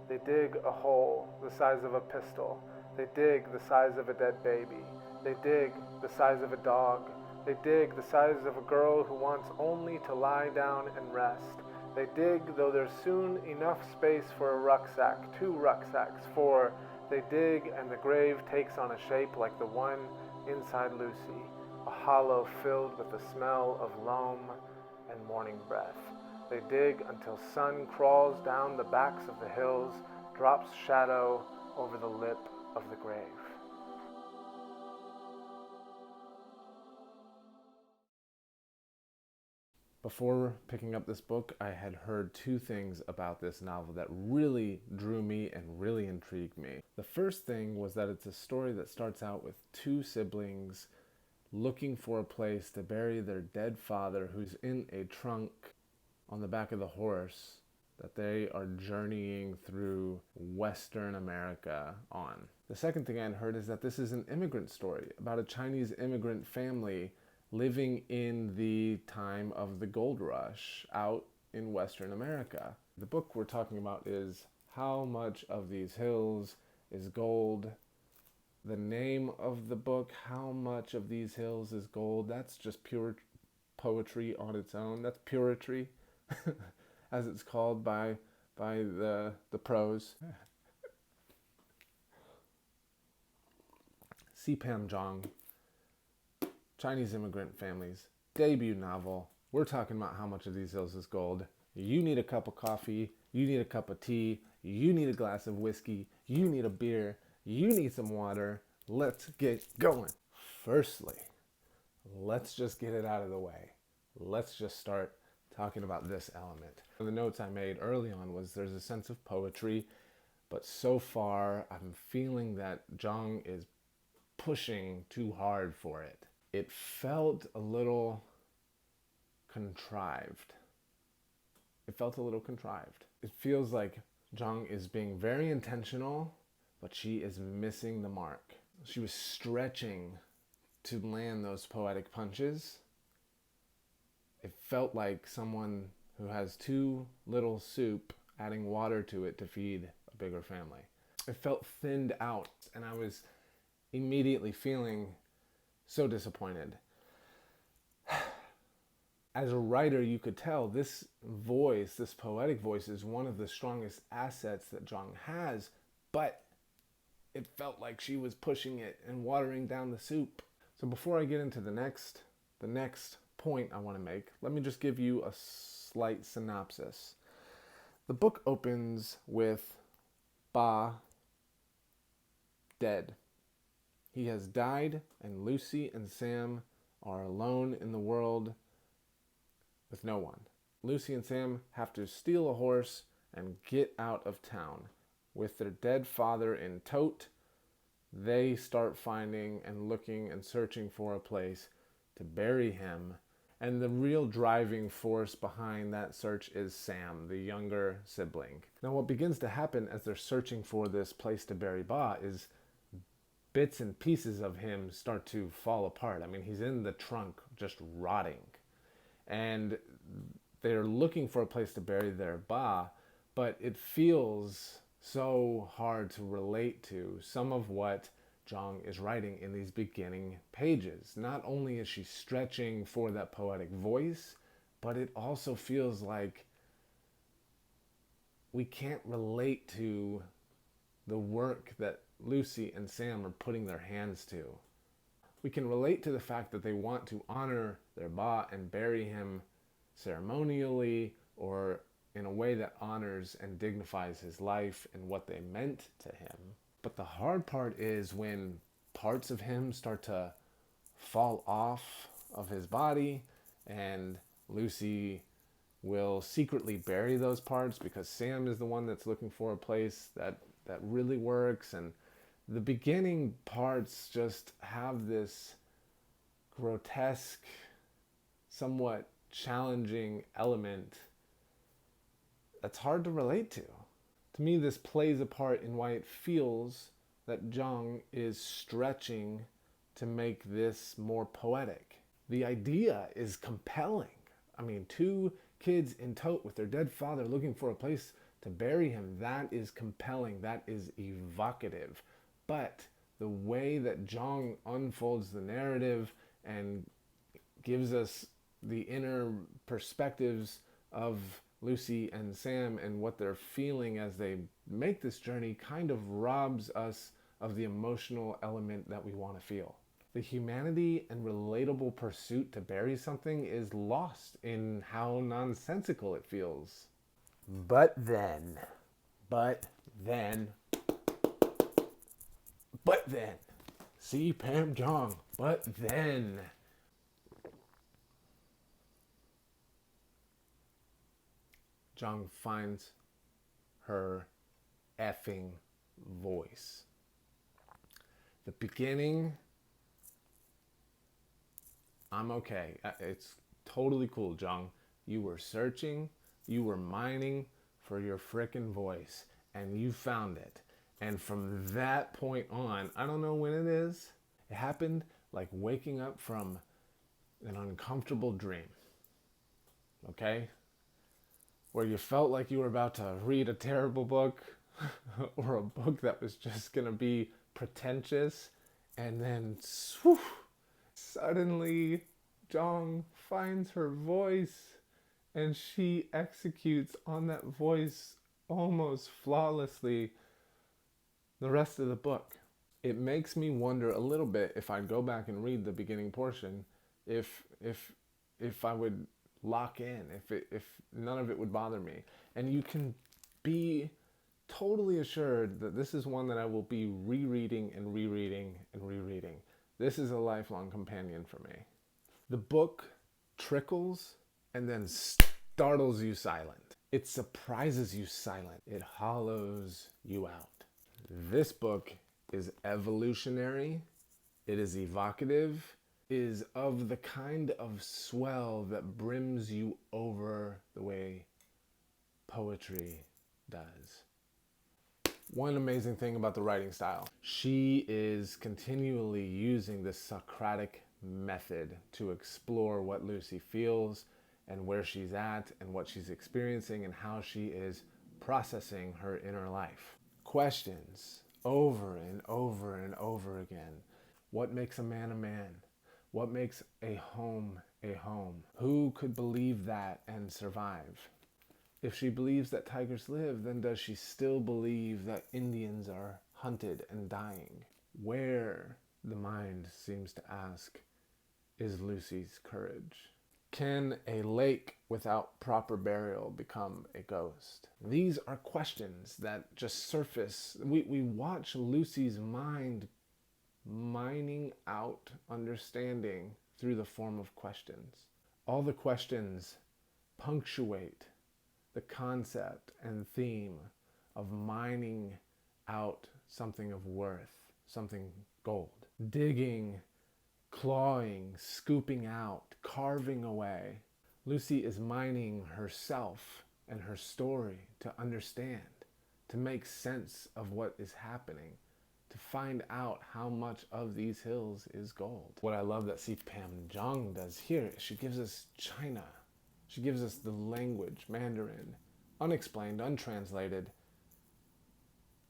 They dig a hole the size of a pistol. They dig the size of a dead baby. They dig the size of a dog. They dig the size of a girl who wants only to lie down and rest. They dig though there's soon enough space for a rucksack, 2 rucksacks, 4. They dig and the grave takes on a shape like the one inside Lucy, a hollow filled with the smell of loam and morning breath. They dig until sun crawls down the backs of the hills, drops shadow over the lip of the grave. Before picking up this book, I had heard 2 things about this novel that really drew me and really intrigued me. The first thing was that it's a story that starts out with 2 siblings looking for a place to bury their dead father, who's in a trunk on the back of the horse that they are journeying through Western America on. The second thing I had heard is that this is an immigrant story about a Chinese immigrant family living in the time of the gold rush out in Western America. The book we're talking about is How Much of These Hills is Gold? The name of the book, How Much of These Hills is Gold, that's just pure poetry on its own. That's puritry, as it's called by the pros. C Pam Zhang, Chinese Immigrant Families, debut novel. We're talking about How Much of These Hills is Gold. You need a cup of coffee, you need a cup of tea, you need a glass of whiskey, you need a beer, you need some water. Let's get going. Firstly, let's just get it out of the way. Let's just start talking about this element. The notes I made early on was there's a sense of poetry, but so far I'm feeling that Zhang is pushing too hard for it. It felt a little contrived. It feels like Zhang is being very intentional, but she is missing the mark. She was stretching to land those poetic punches. It felt like someone who has too little soup adding water to it to feed a bigger family. It felt thinned out, and I was immediately feeling so disappointed. As a writer, you could tell this voice, this poetic voice, is one of the strongest assets that Zhang has, but it felt like she was pushing it and watering down the soup. So before I get into the next point I want to make, let me just give you a slight synopsis. The book opens with Ba dead. He has died, and Lucy and Sam are alone in the world with no one. Lucy and Sam have to steal a horse and get out of town. With their dead father in tote, they start finding and looking and searching for a place to bury him. And the real driving force behind that search is Sam, the younger sibling. Now, what begins to happen as they're searching for this place to bury Ba is bits and pieces of him start to fall apart. I mean, he's in the trunk just rotting. And they're looking for a place to bury their Ba, but it feels so hard to relate to some of what Zhang is writing in these beginning pages. Not only is she stretching for that poetic voice, but it also feels like we can't relate to the work that Lucy and Sam are putting their hands to. We can relate to the fact that they want to honor their Ba and bury him ceremonially or in a way that honors and dignifies his life and what they meant to him. But the hard part is when parts of him start to fall off of his body, and Lucy will secretly bury those parts because Sam is the one that's looking for a place that really works. And the beginning parts just have this grotesque, somewhat challenging element that's hard to relate to. To me, this plays a part in why it feels that Zhang is stretching to make this more poetic. The idea is compelling. I mean, 2 kids in tote with their dead father looking for a place to bury him. That is compelling. That is evocative. But the way that Zhang unfolds the narrative and gives us the inner perspectives of Lucy and Sam and what they're feeling as they make this journey kind of robs us of the emotional element that we want to feel. The humanity and relatable pursuit to bury something is lost in how nonsensical it feels. But then, C Pam Zhang, but then. Zhang finds her effing voice. The beginning, I'm okay. It's totally cool, Zhang. You were searching, you were mining for your frickin' voice, and you found it. And from that point on, I don't know when it is, it happened like waking up from an uncomfortable dream. Okay? Where you felt like you were about to read a terrible book or a book that was just going to be pretentious, and then swoosh, suddenly Zhang finds her voice and she executes on that voice almost flawlessly the rest of the book. It makes me wonder a little bit, if I go back and read the beginning portion, if I would lock in, if none of it would bother me. And you can be totally assured that this is one that I will be rereading and rereading and rereading. This is a lifelong companion for me. The book trickles and then startles you silent. It surprises you silent. It hollows you out. This book is evolutionary. It is evocative. Is of the kind of swell that brims you over the way poetry does. One amazing thing about the writing style, she is continually using this Socratic method to explore what Lucy feels and where she's at and what she's experiencing and how she is processing her inner life. Questions over and over and over again. What makes a man a man? What makes a home a home? Who could believe that and survive? If she believes that tigers live, then does she still believe that Indians are hunted and dying? Where, the mind seems to ask, is Lucy's courage? Can a lake without proper burial become a ghost? These are questions that just surface. We watch Lucy's mind mining out understanding through the form of questions. All the questions punctuate the concept and theme of mining out something of worth, something gold. Digging, clawing, scooping out, carving away. Lucy is mining herself and her story to understand, to make sense of what is happening, to find out how much of these hills is gold. What I love that C Pam Zhang does here is she gives us China. She gives us the language, Mandarin, unexplained, untranslated,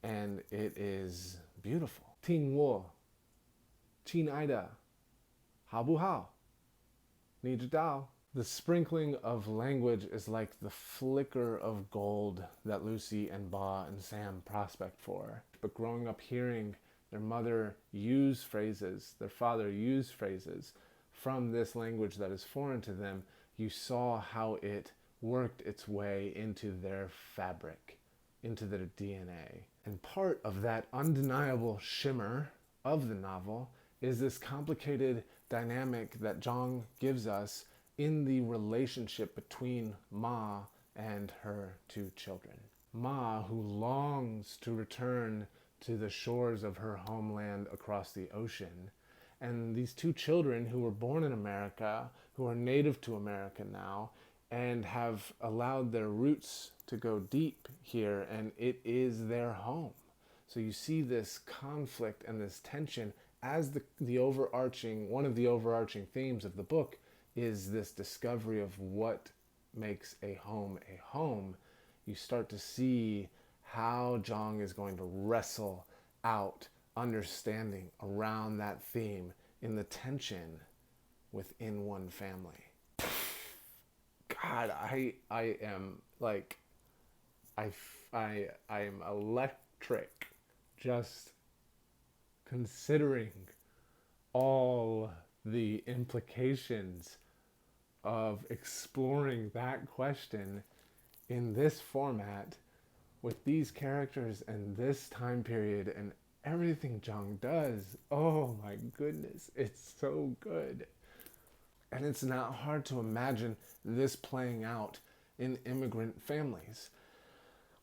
and it is beautiful. Ting Wo, Qin Aida, Hao Bu Hao, Ni Zhi Dao. The sprinkling of language is like the flicker of gold that Lucy and Ba and Sam prospect for. But growing up hearing their mother use phrases, their father use phrases from this language that is foreign to them, you saw how it worked its way into their fabric, into their DNA. And part of that undeniable shimmer of the novel is this complicated dynamic that Zhang gives us in the relationship between Ma and her two children. Ma, who longs to return to the shores of her homeland across the ocean, and these two children who were born in America, who are native to America now, and have allowed their roots to go deep here, and it is their home. So you see this conflict and this tension as the overarching, one of the overarching themes of the book is this discovery of what makes a home a home. you start to see how Zhang is going to wrestle out understanding around that theme in the tension within one family. God, I am like, I am electric just considering all the implications of exploring that question in this format with these characters and this time period and everything Zhang does. Oh my goodness, it's so good. And it's not hard to imagine this playing out in immigrant families.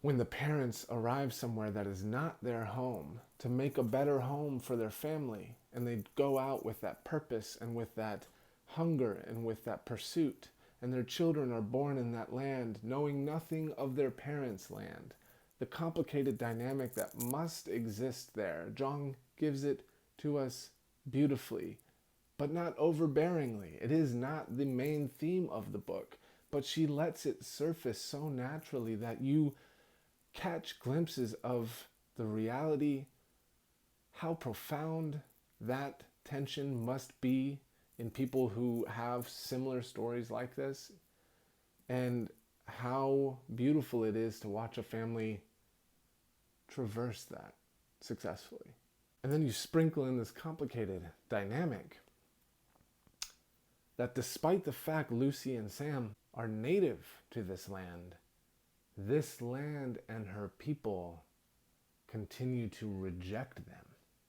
When the parents arrive somewhere that is not their home to make a better home for their family, and they go out with that purpose and with that hunger and with that pursuit, and their children are born in that land knowing nothing of their parents' land. The complicated dynamic that must exist there, Zhang gives it to us beautifully, but not overbearingly. It is not the main theme of the book, but she lets it surface so naturally that you catch glimpses of the reality, how profound that tension must be in people who have similar stories like this, and how beautiful it is to watch a family traverse that successfully. And then you sprinkle in this complicated dynamic that despite the fact Lucy and Sam are native to this land and her people continue to reject them.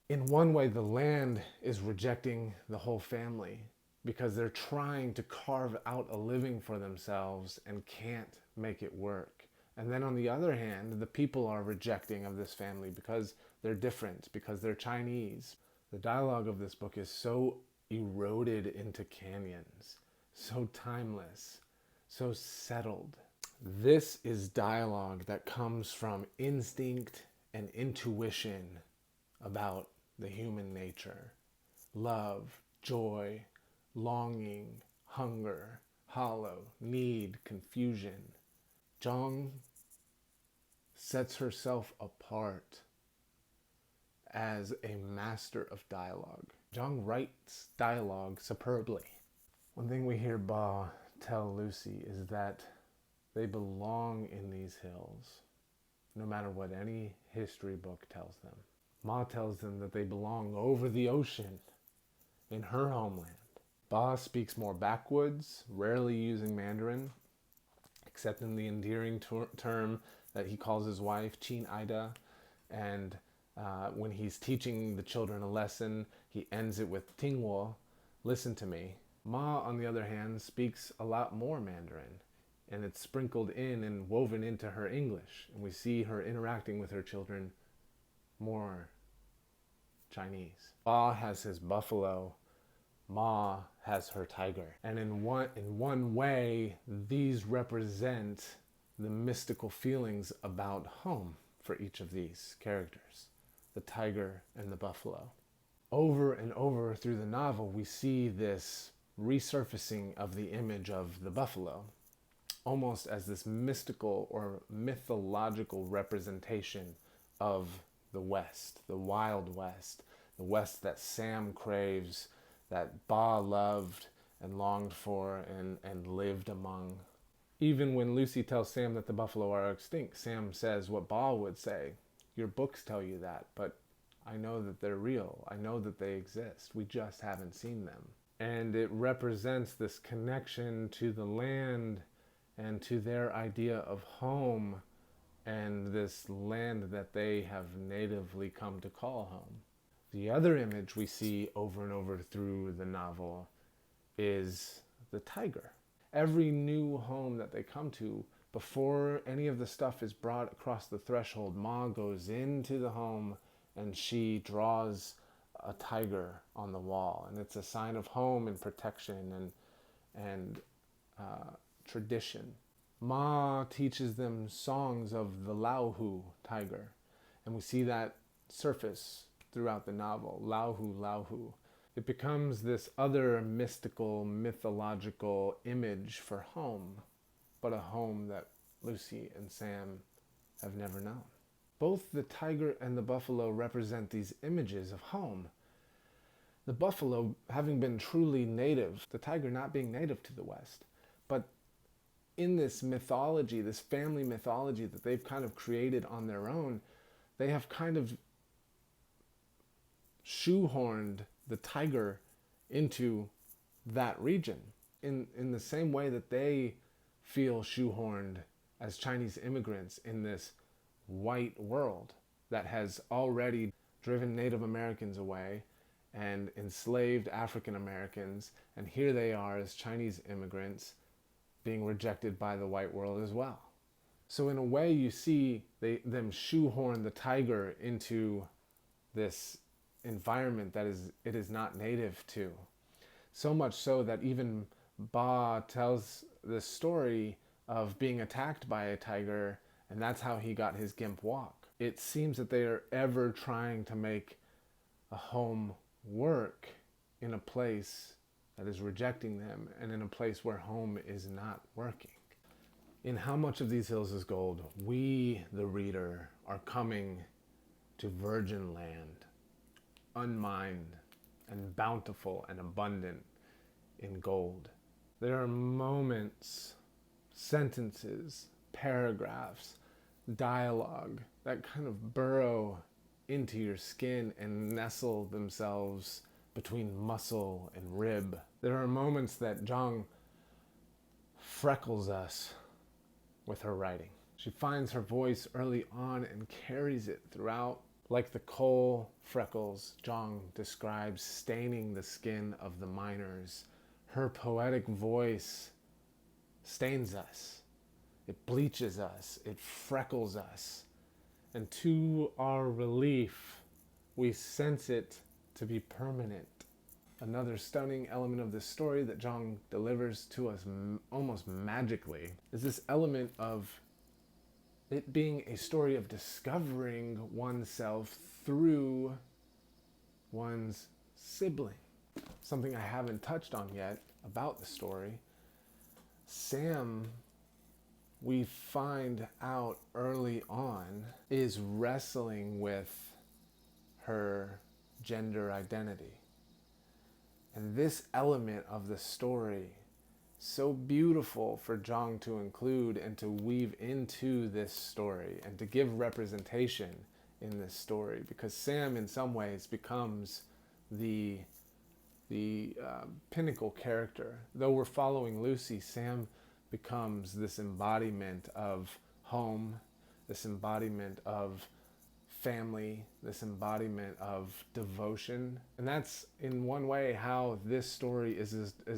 In one way, the land is rejecting the whole family because they're trying to carve out a living for themselves and can't make it work. And then on the other hand, the people are rejecting of this family because they're different, because they're Chinese. The dialogue of this book is so eroded into canyons, so timeless, so settled. This is dialogue that comes from instinct and intuition about the human nature. Love, joy, longing, hunger, hollow, need, confusion. Zhang sets herself apart as a master of dialogue. Zhang writes dialogue superbly. One thing we hear Ba tell Lucy is that they belong in these hills, no matter what any history book tells them. Ma tells them that they belong over the ocean, in her homeland. Ba speaks more backwoods, rarely using Mandarin, except in the endearing term that he calls his wife, Chin Ida, and when he's teaching the children a lesson, he ends it with Tingwo, listen to me. Ma, on the other hand, speaks a lot more Mandarin, and it's sprinkled in and woven into her English, and we see her interacting with her children more Chinese. Ba has his buffalo, Ma has her tiger. And in one way, these represent the mystical feelings about home for each of these characters, the tiger and the buffalo. Over and over through the novel, we see this resurfacing of the image of the buffalo, almost as this mystical or mythological representation of the West, the Wild West, the West that Sam craves, that Ba loved and longed for and lived among. Even when Lucy tells Sam that the buffalo are extinct, Sam says what Ba would say. Your books tell you that, but I know that they're real. I know that they exist. We just haven't seen them. And it represents this connection to the land and to their idea of home and this land that they have natively come to call home. The other image we see over and over through the novel is the tiger. Every new home that they come to, before any of the stuff is brought across the threshold, Ma goes into the home and she draws a tiger on the wall. And it's a sign of home and protection and tradition. Ma teaches them songs of the Laohu tiger. And we see that surface throughout the novel, Laohu, Laohu. It becomes this other mystical, mythological image for home, but a home that Lucy and Sam have never known. Both the tiger and the buffalo represent these images of home. The buffalo having been truly native, the tiger not being native to the West. But in this mythology, this family mythology that they've kind of created on their own, they have kind of shoehorned the tiger into that region in the same way that they feel shoehorned as Chinese immigrants in this white world that has already driven Native Americans away and enslaved African Americans, and here they are as Chinese immigrants being rejected by the white world as well. So in a way you see them shoehorn the tiger into this environment that it is not native to. So much so that even Ba tells the story of being attacked by a tiger, and that's how he got his gimp walk. It seems that they are ever trying to make a home work in a place that is rejecting them, and in a place where home is not working. In How Much of These Hills is Gold, we, the reader, are coming to virgin land, unmined and bountiful and abundant in gold. There are moments, sentences, paragraphs, dialogue that kind of burrow into your skin and nestle themselves between muscle and rib. There are moments that Zhang freckles us with her writing. She finds her voice early on and carries it throughout. Like the coal freckles Zhang describes staining the skin of the miners, her poetic voice stains us. It bleaches us. It freckles us. And to our relief, we sense it to be permanent. Another stunning element of this story that Zhang delivers to us almost magically is this element of it being a story of discovering oneself through one's sibling. Something I haven't touched on yet about the story. Sam, we find out early on, is wrestling with her gender identity. And this element of the story, so beautiful for Zhang to include and to weave into this story and to give representation in this story, because Sam in some ways becomes the pinnacle character. Though we're following Lucy, Sam becomes this embodiment of home, this embodiment of family, this embodiment of devotion. And that's in one way how this story is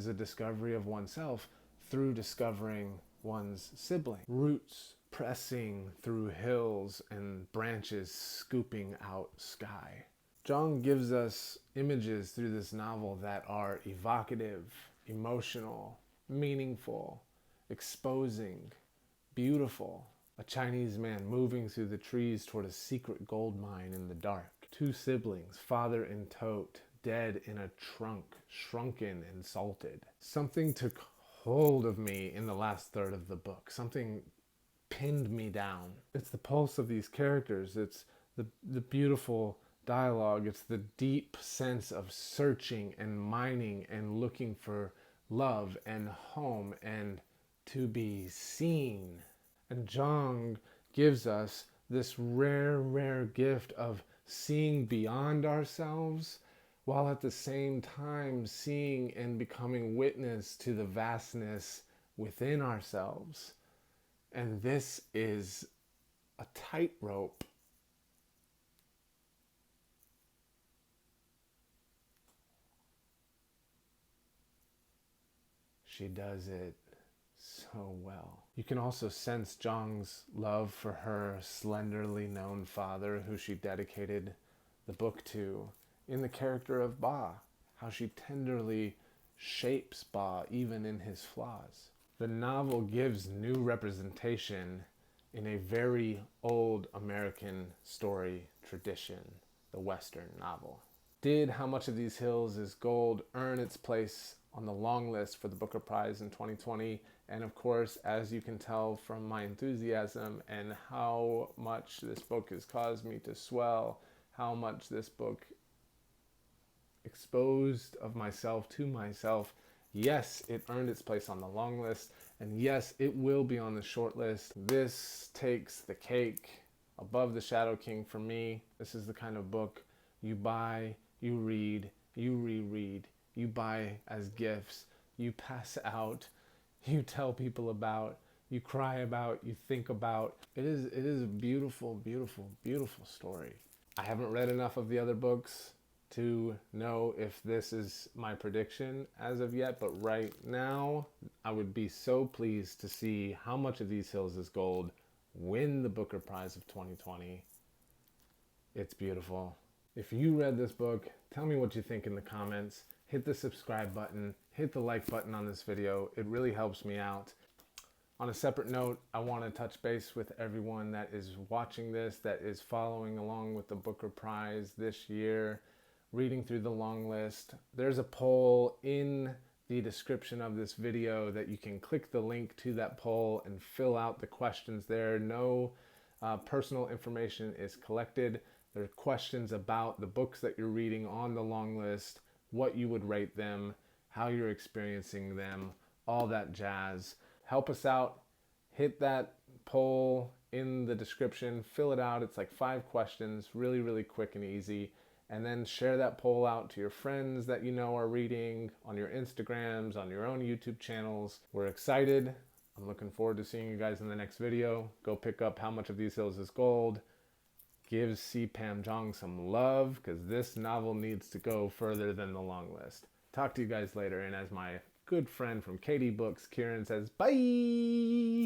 a discovery of oneself through discovering one's sibling. Roots pressing through hills and branches scooping out sky. Zhang gives us images through this novel that are evocative, emotional, meaningful, exposing, beautiful. A Chinese man moving through the trees toward a secret gold mine in the dark. Two siblings, father in tote, dead in a trunk, shrunken and salted. Something took hold of me in the last third of the book. Something pinned me down. It's the pulse of these characters. It's the beautiful dialogue. It's the deep sense of searching and mining and looking for love and home and to be seen. And Zhang gives us this rare gift of seeing beyond ourselves while at the same time seeing and becoming witness to the vastness within ourselves. And this is a tightrope. She does it so well. You can also sense Zhang's love for her slenderly known father, who she dedicated the book to, in the character of Ba, how she tenderly shapes Ba even in his flaws. The novel gives new representation in a very old American story tradition, the Western novel. Did How Much of These Hills is Gold earn its place on the Longlist for the Booker Prize in 2020? And of course, as you can tell from my enthusiasm and how much this book has caused me to swell, how much this book exposed of myself to myself, yes, it earned its place on the long list, and yes, it will be on the short list. This takes the cake above the Shadow King for me. This is the kind of book you buy, you read, you reread, you buy as gifts, you pass out, you tell people about, you cry about, you think about. It is a beautiful, beautiful, beautiful story. I haven't read enough of the other books to know if this is my prediction as of yet, but right now I would be so pleased to see How Much of These Hills Is Gold win the Booker Prize of 2020. It's beautiful. If you read this book, tell me what you think in the comments. Hit the subscribe button, hit the like button on this video. It really helps me out. On a separate note, I want to touch base with everyone that is watching this, that is following along with the Booker Prize this year, reading through the long list. There's a poll in the description of this video that you can click the link to that poll and fill out the questions there. No personal information is collected. There are questions about the books that you're reading on the long list, what you would rate them, how you're experiencing them, all that jazz. Help us out. Hit that poll in the description. Fill it out. It's like 5 questions, really, really quick and easy. And then share that poll out to your friends that you know are reading, on your Instagrams, on your own YouTube channels. We're excited. I'm looking forward to seeing you guys in the next video. Go pick up How Much of These Hills Is Gold. Give C Pam Zhang some love, because this novel needs to go further than the long list. Talk to you guys later, and as my good friend from KD Books, Kieran, says, bye!